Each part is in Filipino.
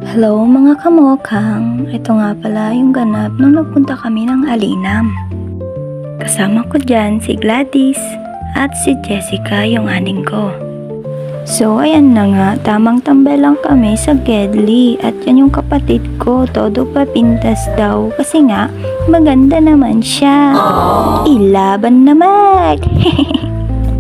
Hello mga kamokang, ito nga pala yung ganap nung nagpunta kami ng Alinam. Kasama ko dyan si Gladys at si Jessica yung aning ko. So ayan na nga, tamang tambay lang kami sa Gedli at yan yung kapatid ko, todo pa pintas daw kasi nga maganda naman siya. Ilaban naman!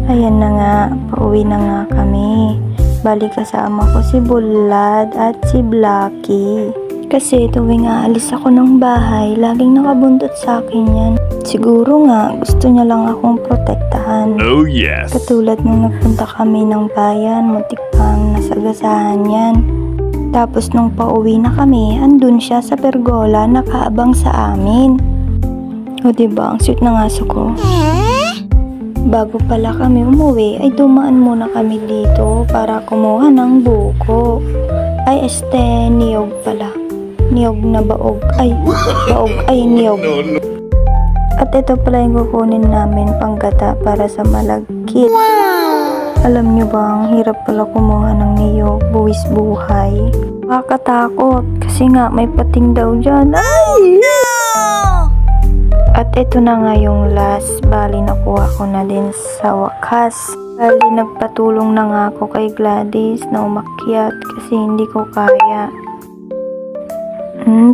Ayan na nga, pauwi na nga kami. Bali kasama ko si Bulad at si Blacky. Kasi tuwing aalis ako ng bahay, laging nakabuntot sa akin yan. Siguro nga, gusto niya lang akong protektahan. Oh yes! Katulad nung nagpunta kami ng bayan, muntik pang nasagasahan yan. Tapos nung pauwi na kami, andun siya sa pergola nakaabang sa amin. O diba, ang sweet ng aso ko. Bago pala kami umuwi, ay dumaan muna kami dito para kumuha ng buko. Ay, niyog pala. Niyog na baog. Ay, baog ay niyog. At ito pala yung kukunin namin panggata para sa malagkit. Alam nyo ba, ang hirap pala kumuha ng niyog, buwis buhay. Nakakatakot kasi nga may pating daw dyan. Ay! At ito na nga yung last, bali nakuha ko na din sa wakas. Bali nagpatulong na nga ako kay Gladys na umakyat kasi hindi ko kaya.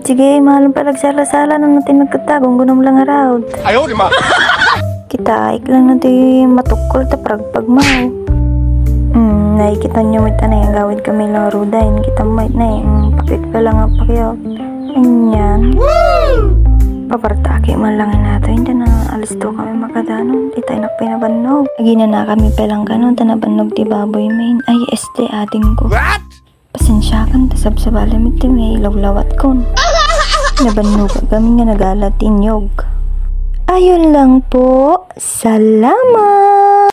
Sige, mahal pa nagsala-sala na natin nagkatagong gunam lang araw. Ayaw, di ma! Kita, lang natin matukol ta pragpag mo. Nakikita nyo may tanay ang gawid kami lang rudahin. Kita mo na pakit pa lang ang pakyot. Anyan. Papartake man lang natin, hindi na alis to kami makadanon, di tayo nakpinabanog. Lagi na kami pelang ganon, tanabanog di baboy main, ay ating ko. What? Pasensyakan, tasab sa balamit ti may ilaw-lawat kon. Nabanog kami nga nagalatin yog. Ayun lang po, salamat!